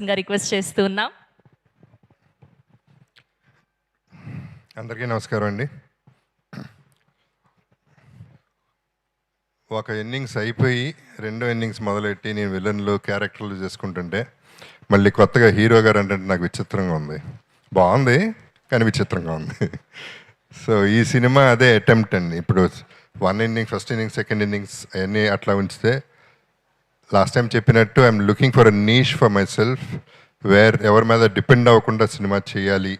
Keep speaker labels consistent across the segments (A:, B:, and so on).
A: ఇంకా రిక్వెస్ట్ చేస్తున్నాం.
B: అందరికీ నమస్కారం అండి. ఒక ఇన్నింగ్స్ అయిపోయి రెండో ఇన్నింగ్స్ మొదలెట్టి నేను విలన్లు క్యారెక్టర్లు చేసుకుంటుంటే మళ్ళీ కొత్తగా హీరో గారు అంటే నాకు విచిత్రంగా ఉంది. బాగుంది కానీ విచిత్రంగా ఉంది. సో ఈ సినిమా అదే అటెంప్ట్ అండి. ఇప్పుడు one innings, first innings, second innings అవన్నీ అట్లా ఉంచితే లాస్ట్ టైం చెప్పినట్టు I'm looking for a niche for myself where ఎవరి మీద డిపెండ్ అవ్వకుండా సినిమా చేయాలి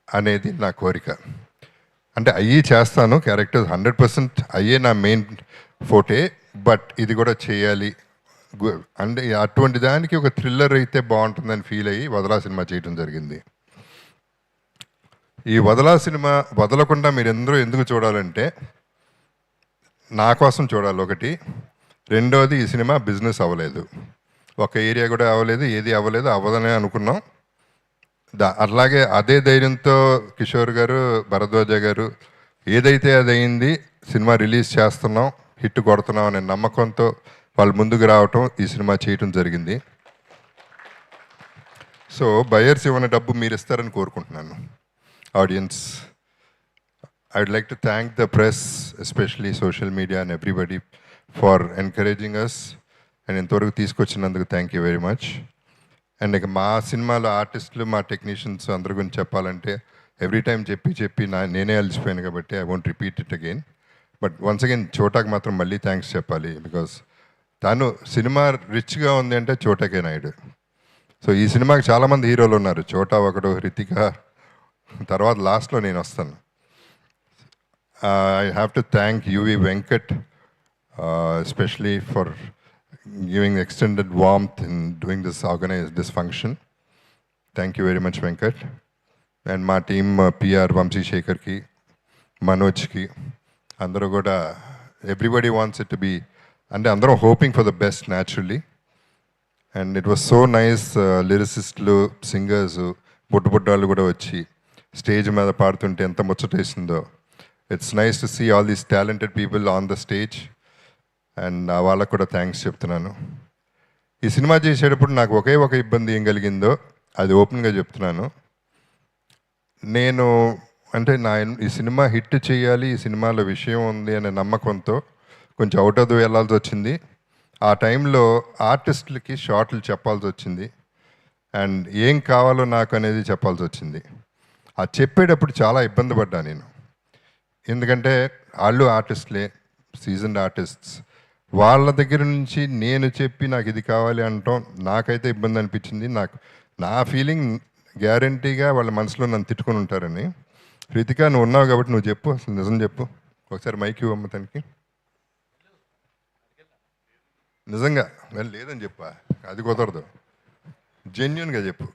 B: అనేది నా కోరిక. అంటే అయ్యి చేస్తాను, క్యారెక్టర్స్ 100% అయ్యే నా మెయిన్ ఫోటే, బట్ ఇది కూడా చేయాలి అంటే అటువంటి దానికి ఒక థ్రిల్లర్ అయితే బాగుంటుందని ఫీల్ అయ్యి వదలా సినిమా చేయడం జరిగింది. ఈ వదలా సినిమా వదలకుండా మీరు అందరూ ఎందుకు చూడాలంటే నా కోసం చూడాలి ఒకటి. రెండోది, ఈ సినిమా బిజినెస్ అవ్వలేదు, ఒక ఏరియా కూడా అవ్వలేదు, ఏది అవ్వలేదు, అవ్వదనే అనుకున్నాం. అట్లాగే అదే ధైర్యంతో కిషోర్ గారు, భరద్వాజ గారు ఏదైతే అది అయింది, సినిమా రిలీజ్ చేస్తున్నాం, హిట్ కొడుతున్నాం అనే నమ్మకంతో వాళ్ళు ముందుకు రావటం, ఈ సినిమా చేయటం జరిగింది. సో బయర్స్ ఇవ్వని డబ్బు మీరు ఇస్తారని కోరుకుంటున్నాను. Audience, I would like to thank the press, especially social media and everybody for encouraging us and ఇంతవరకు తీసుకొచ్చినందుకు thank you very much. And ఇక మా సినిమాలో ఆర్టిస్టులు, మా టెక్నీషియన్స్ అందరి గురించి చెప్పాలంటే ఎవ్రీ టైం చెప్పి నేనే అలసిపోయాను కాబట్టి I won't repeat it again. But once again చోటాకి మాత్రం మళ్ళీ థ్యాంక్స్ చెప్పాలి, బికాస్ తను సినిమా రిచ్గా ఉంది అంటే చోటాకే నాయుడు. సో ఈ సినిమాకి చాలామంది హీరోలు ఉన్నారు, చోటా ఒకడు, హృతిక, తర్వాత లాస్ట్లో నేను వస్తాను. I have to thank UV Venkat, especially for giving extended warmth in doing this function. Thank you very much, Venkat. And my team, PR, Vamsi Shekhar ki, Manoj ki, andaru kuda, everybody wants it to be, and andaru hoping for the best naturally. And it was so nice, lyricistlu, singers, buttu kuda vachi stage మీద పాడుతుంటే ఎంత ముచ్చటేసిందో. It's nice to see all these talented people on the stage, and వాళ్ళకు కూడా thanks చెప్తున్నాను. ఈ cinema చేసేటప్పుడు నాకు ఒకే ఒక ఇబ్బంది ఏం కలిగిందో అది ఓపెన్గా చెప్తున్నాను. నేను అంటే ఈ సినిమా హిట్ చేయాలి, ఈ సినిమాలో విషయం ఉంది అనే నమ్మకంతో కొంచెం అవుట్ ఆఫ్ ది వే వెళ్ళాల్సి వచ్చింది. ఆ టైంలో ఆర్టిస్టులకి షార్ట్లు చెప్పాల్సి వచ్చింది, అండ్ ఏం కావాలో నాకు అనేది చెప్పాల్సి వచ్చింది. అది చెప్పేటప్పుడు చాలా ఇబ్బంది పడ్డా నేను, ఎందుకంటే వాళ్ళు ఆర్టిస్ట్లే, సీజన్డ్ ఆర్టిస్ట్స్. వాళ్ళ దగ్గర నుంచి నేను చెప్పి నాకు ఇది కావాలి అంటాం నాకైతే ఇబ్బంది అనిపించింది. నా ఫీలింగ్ గ్యారంటీగా వాళ్ళ మనసులో నన్ను తిట్టుకొని ఉంటారని. హృతిక, నువ్వు ఉన్నావు కాబట్టి నువ్వు చెప్పు, అసలు నిజం చెప్పు. ఒకసారి మైక్ ఇవ్వమ్మ తనకి. నిజంగా లేదని చెప్పా, అది కుదరదు, జెన్యున్గా చెప్పు,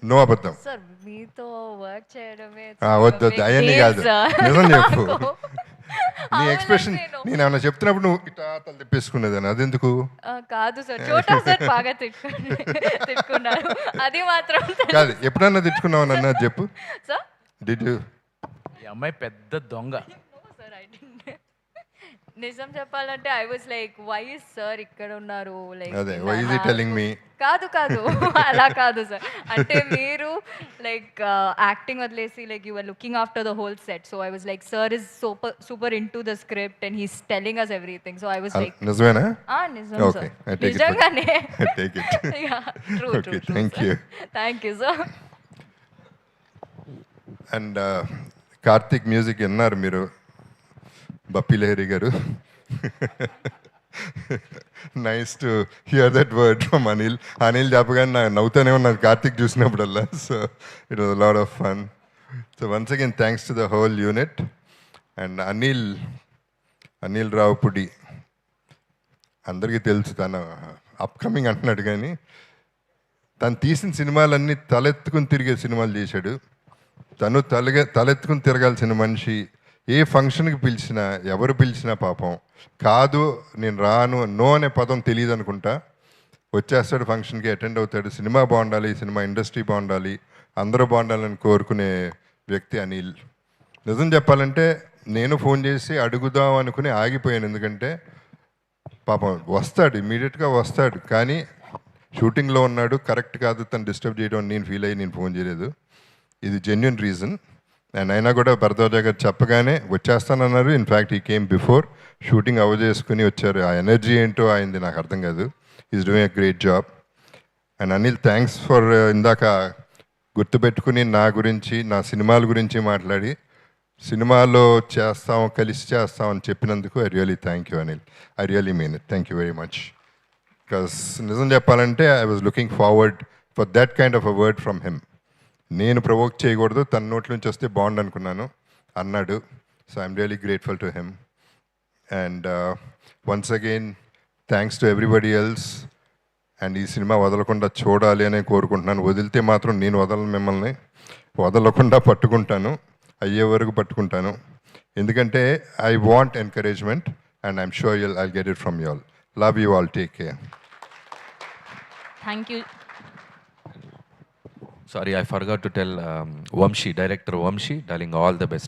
B: నో అబద్ధం.
A: సార్ మీతో వర్క్ చేయడమే
B: వద్దు, అవన్నీ కాదు, నిజం చెప్పు. నీ ఎక్స్ప్రెషన్ నేను ఏమన్నా చెప్తున్నప్పుడు నువ్వు ఇటా తల తెప్పేసుకునేదాన్ని, అదెందుకు?
A: కాదు సార్, చోటా సార్ బాగా తిట్టుకున్నారు, అది మాత్రం
B: కాదు. ఎప్పుడన్నా తిట్టుకున్నావు నన్ను, అది చెప్పు.
A: Sir
B: did you?
C: ఈ అమ్మాయి పెద్ద దొంగ.
A: నిజం చెప్పాలంటే I was like, why is sir ఇక్కడ ఉన్నారు, లైక్
B: అదే why is he telling me.
A: కాదు అలా కాదు సార్, అంటే మీరు లైక్ యాక్టింగ్ వదిలేసి like you are looking after the whole set. So I was like, sir is super into the script and he's telling us everything. So I was like,
B: నిజమేనా?
A: నిజం sir, నిజంగానే.
B: Take it.
A: True.
B: Okay, thank you
A: sir.
B: And Karthik music విన్నారు మీరు, బప్పి లహరి గారు. Nice to hear that word from Anil చెప్పగానే నాకు నవ్వుతూనే ఉన్నాను కార్తిక్ చూసినప్పుడల్లా. So it was lot of fun. So once again thanks to the whole unit. And Anil Ravipudi అందరికీ తెలుసు, తను అప్కమింగ్ అంటున్నాడు, కానీ తను తీసిన సినిమాలన్నీ తలెత్తుకుని తిరిగే సినిమాలు చేశాడు. తను తలెత్తుకుని తిరగాల్సిన మనిషి. ఏ ఫంక్షన్కి పిలిచినా, ఎవరు పిలిచినా పాపం కాదు నేను రాను, నో అనే పదం తెలియదు అనుకుంటా, వచ్చేస్తాడు, ఫంక్షన్కి అటెండ్ అవుతాడు. సినిమా బాగుండాలి, సినిమా ఇండస్ట్రీ బాగుండాలి, అందరూ బాగుండాలని కోరుకునే వ్యక్తి అనిల్. నిజం చెప్పాలంటే నేను ఫోన్ చేసి అడుగుదాం అనుకుని ఆగిపోయాను, ఎందుకంటే పాపం వస్తాడు, ఇమీడియట్గా వస్తాడు, కానీ షూటింగ్లో ఉన్నాడు, కరెక్ట్ కాదు తను డిస్టర్బ్ చేయడం అని నేను ఫీల్ అయ్యి నేను ఫోన్ చేయలేదు. ఇది జెన్యున్ రీజన్. అండ్ అయినా కూడా భరద్వాజ గారు చెప్పగానే వచ్చేస్తానన్నారు. ఇన్ఫ్యాక్ట్ ఈ కేమ్ బిఫోర్ షూటింగ్ చేసుకుని వచ్చారు. ఆ ఎనర్జీ ఏంటో అయింది నాకు అర్థం కాదు. Is doing a great job. And Anil, thanks for ఇందాక గుర్తుపెట్టుకుని నా గురించి, నా సినిమాల గురించి మాట్లాడి సినిమాలో చేస్తాం, కలిసి చేస్తాం అని చెప్పినందుకు I really thank you Anil. I really mean it. Thank you very much. Because నిజం చెప్పాలంటే I was looking forward for that kind of a word from him. నేను ప్రవోక్ చేయకూడదు, తన నోట్ల నుంచి వస్తే బాగుండు అనుకున్నాను, అన్నాడు. So I'm really grateful to him. And once again thanks to everybody else. And ఈ సినిమా వదలకుండా చూడాలి అనే కోరుకుంటున్నాను. వదిలితే మాత్రం నేను వదలను, మిమ్మల్ని వదలకుండా పట్టుకుంటాను, అయ్యే వరకు పట్టుకుంటాను. ఎందుకంటే I want encouragement and I'm sure I'll get it from you all. Love you all. Take care.
A: Thank you.
D: Sorry, I forgot to tell Vamshi, director Vamshi, darling, all the best.